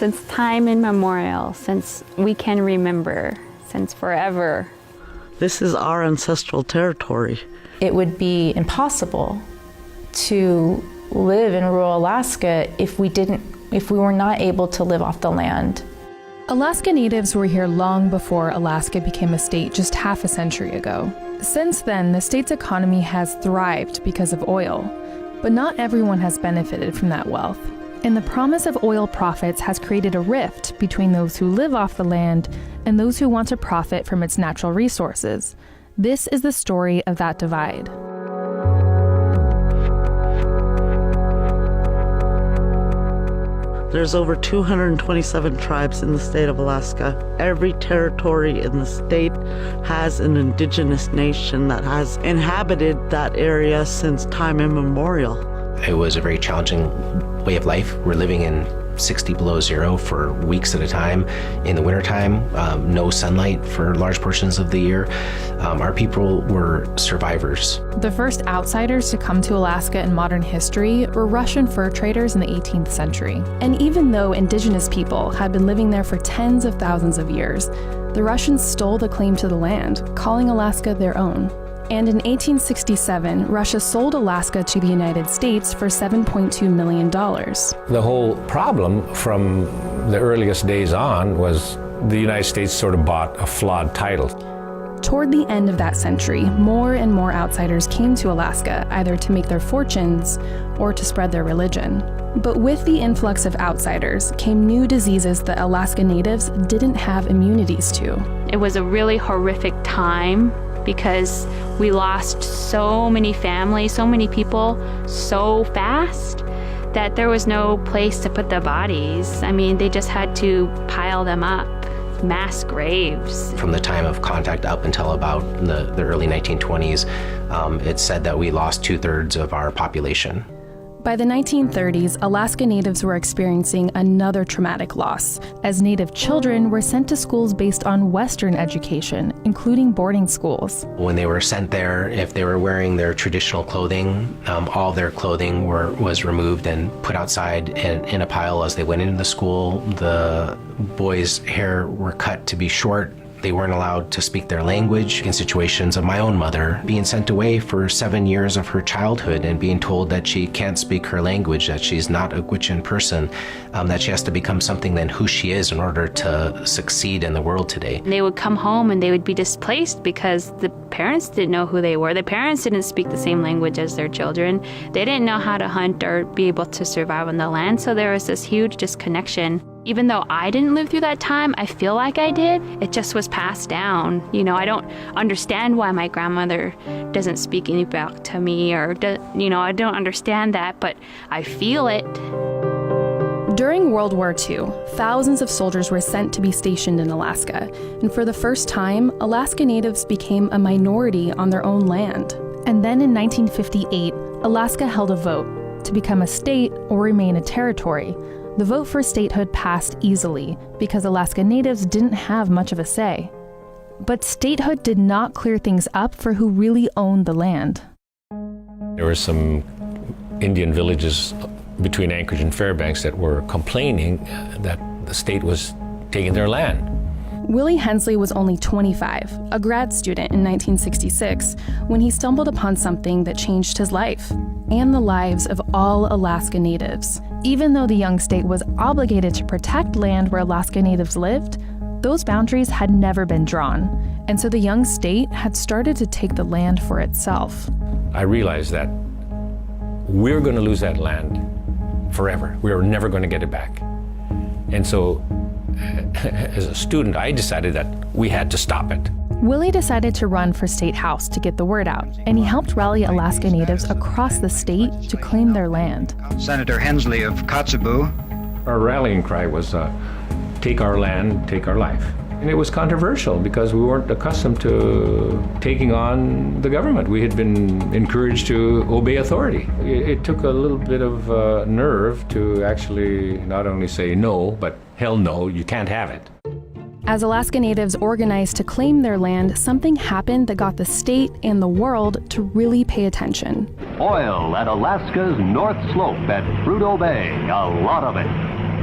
since time immemorial, since we can remember, since forever. This is our ancestral territory. It would be impossible to live in rural Alaska if we were not able to live off the land. Alaska Natives were here long before Alaska became a state just half a century ago. Since then, the state's economy has thrived because of oil, but not everyone has benefited from that wealth. And the promise of oil profits has created a rift between those who live off the land and those who want to profit from its natural resources. This is the story of that divide. There's over 227 tribes in the state of Alaska. Every territory in the state has an indigenous nation that has inhabited that area since time immemorial. It was a very challenging way of life. We're living in 60 below zero for weeks at a time. In the wintertime, no sunlight for large portions of the year. Our people were survivors. The first outsiders to come to Alaska in modern history were Russian fur traders in the 18th century. And even though indigenous people had been living there for tens of thousands of years, the Russians stole the claim to the land, calling Alaska their own. And in 1867, Russia sold Alaska to the United States for $7.2 million. The whole problem from the earliest days on was the United States sort of bought a flawed title. Toward the end of that century, more and more outsiders came to Alaska, either to make their fortunes or to spread their religion. But with the influx of outsiders came new diseases that Alaska Natives didn't have immunities to. It was a really horrific time because we lost so many families, so many people so fast that there was no place to put the bodies. I mean, they just had to pile them up, mass graves. From the time of contact up until about the early 1920s, it's said that we lost 2/3 of our population. By the 1930s, Alaska Natives were experiencing another traumatic loss, as Native children were sent to schools based on Western education, including boarding schools. When they were sent there, if they were wearing their traditional clothing, all their clothing was removed and put outside in a pile as they went into the school. The boys' hair were cut to be short. They weren't allowed to speak their language. In situations of my own mother being sent away for 7 years of her childhood and being told that she can't speak her language, that she's not a Gwich'in person, that she has to become something than who she is in order to succeed in the world today. They would come home and they would be displaced because the parents didn't know who they were. The parents didn't speak the same language as their children. They didn't know how to hunt or be able to survive on the land, so there was this huge disconnection. Even though I didn't live through that time, I feel like I did. It just was passed down. You know, I don't understand why my grandmother doesn't speak Inupiaq to me, or, I don't understand that, but I feel it. During World War II, thousands of soldiers were sent to be stationed in Alaska, and for the first time, Alaska Natives became a minority on their own land. And then in 1958, Alaska held a vote to become a state or remain a territory. The vote for statehood passed easily because Alaska Natives didn't have much of a say. But statehood did not clear things up for who really owned the land. There were some Indian villages between Anchorage and Fairbanks that were complaining that the state was taking their land. Willie Hensley was only 25, a grad student in 1966, when he stumbled upon something that changed his life and the lives of all Alaska Natives. Even though the young state was obligated to protect land where Alaska Natives lived, those boundaries had never been drawn, and so the young state had started to take the land for itself. I realized that we're going to lose that land forever. We're never going to get it back. And so, as a student, I decided that we had to stop it. Willie decided to run for state house to get the word out, and he helped rally Alaska Natives across the state to claim their land. Senator Hensley of Kotzebue. Our rallying cry was, take our land, take our life. And it was controversial because we weren't accustomed to taking on the government. We had been encouraged to obey authority. It took a little bit of nerve to actually not only say no, but hell no, you can't have it. As Alaska Natives organized to claim their land, something happened that got the state and the world to really pay attention. Oil at Alaska's North Slope at Prudhoe Bay, a lot of it.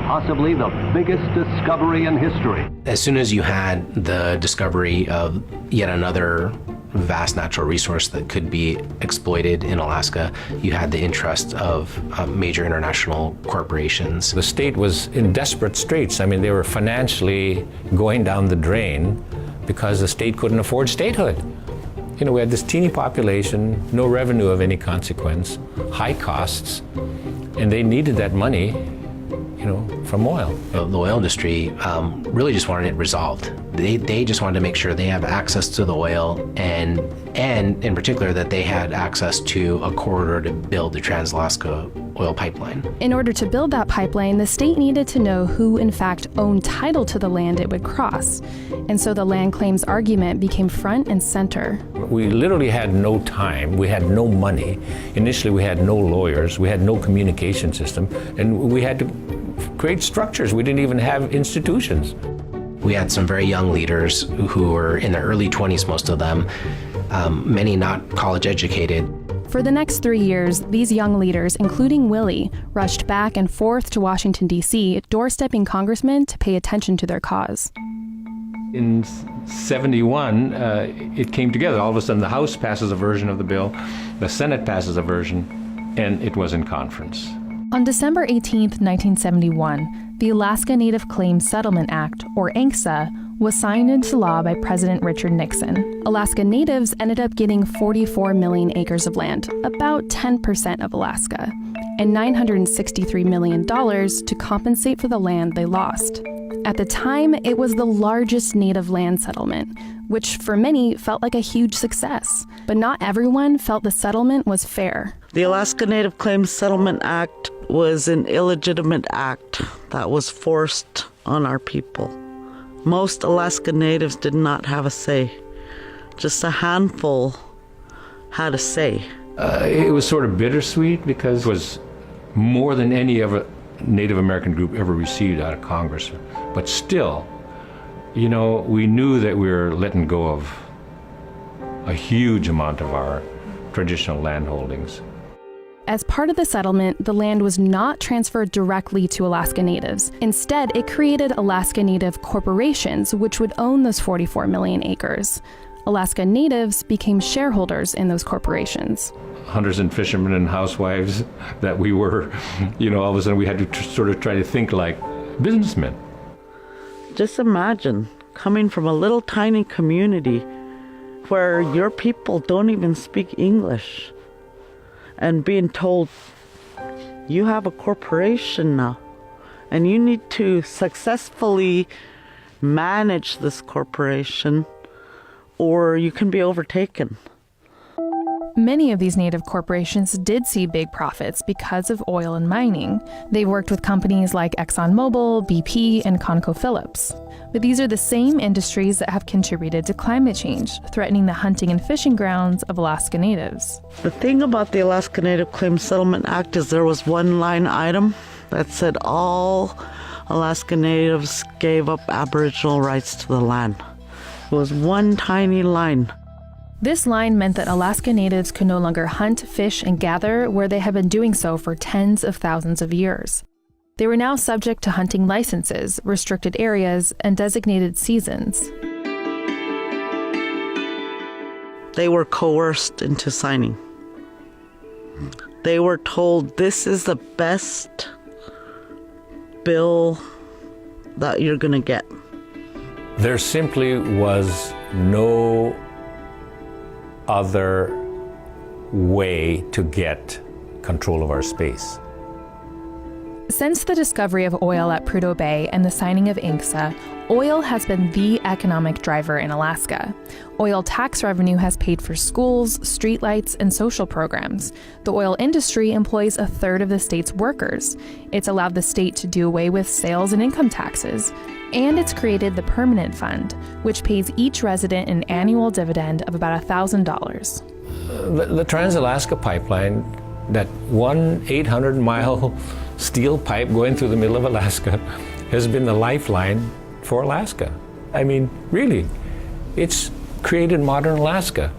possibly the biggest discovery in history. As soon as you had the discovery of yet another vast natural resource that could be exploited in Alaska, you had the interest of major international corporations. The state was in desperate straits. I mean, they were financially going down the drain because the state couldn't afford statehood. You know, we had this teeny population, no revenue of any consequence, high costs, and they needed that money, you know, from oil. The oil industry really just wanted it resolved. They just wanted to make sure they have access to the oil, and in particular that they had access to a corridor to build the Trans-Alaska oil pipeline. In order to build that pipeline, the state needed to know who in fact owned title to the land it would cross. And so the land claims argument became front and center. We literally had no time, we had no money. Initially we had no lawyers, we had no communication system, and we had to create structures. We didn't even have institutions. We had some very young leaders who were in their early 20s, most of them, many not college educated. For the next 3 years, these young leaders, including Willie, rushed back and forth to Washington, D.C., doorstepping congressmen to pay attention to their cause. In 71, it came together. All of a sudden, the House passes a version of the bill, the Senate passes a version, and it was in conference. On December 18, 1971, the Alaska Native Claims Settlement Act, or ANCSA, was signed into law by President Richard Nixon. Alaska Natives ended up getting 44 million acres of land, about 10% of Alaska, and $963 million to compensate for the land they lost. At the time, it was the largest native land settlement, which for many felt like a huge success. But not everyone felt the settlement was fair. The Alaska Native Claims Settlement Act was an illegitimate act that was forced on our people. Most Alaska Natives did not have a say. Just a handful had a say. It was sort of bittersweet because it was more than any other Native American group ever received out of Congress. But still, you know, we knew that we were letting go of a huge amount of our traditional land holdings. As part of the settlement, the land was not transferred directly to Alaska Natives. Instead, it created Alaska Native corporations, which would own those 44 million acres. Alaska Natives became shareholders in those corporations. Hunters and fishermen and housewives that we were, you know, all of a sudden we had to sort of try to think like businessmen. Just imagine coming from a little tiny community where your people don't even speak English and being told, you have a corporation now and you need to successfully manage this corporation or you can be overtaken. Many of these native corporations did see big profits because of oil and mining. They worked with companies like ExxonMobil, BP, and ConocoPhillips. But these are the same industries that have contributed to climate change, threatening the hunting and fishing grounds of Alaska Natives. The thing about the Alaska Native Claims Settlement Act is there was one line item that said all Alaska Natives gave up Aboriginal rights to the land. It was one tiny line. This line meant that Alaska Natives could no longer hunt, fish, and gather where they had been doing so for tens of thousands of years. They were now subject to hunting licenses, restricted areas, and designated seasons. They were coerced into signing. They were told, this is the best bill that you're going to get. There simply was no other way to get control of our space. Since the discovery of oil at Prudhoe Bay and the signing of ANCSA, oil has been the economic driver in Alaska. Oil tax revenue has paid for schools, streetlights, and social programs. The oil industry employs a third of the state's workers. It's allowed the state to do away with sales and income taxes. And it's created the Permanent Fund, which pays each resident an annual dividend of about $1,000. The Trans-Alaska Pipeline, that 800-mile steel pipe going through the middle of Alaska, has been the lifeline for Alaska. I mean, really, it's created modern Alaska.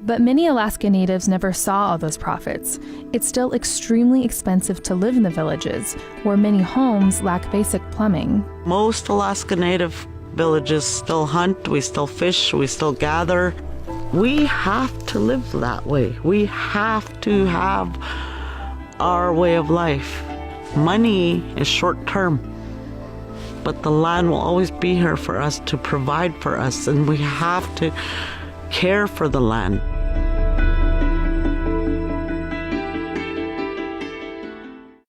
But many Alaska Natives never saw all those profits. It's still extremely expensive to live in the villages, where many homes lack basic plumbing. Most Alaska Native villages still hunt, we still fish, we still gather. We have to live that way. We have to have our way of life. Money is short term, but the land will always be here for us to provide for us, and we have to care for the land.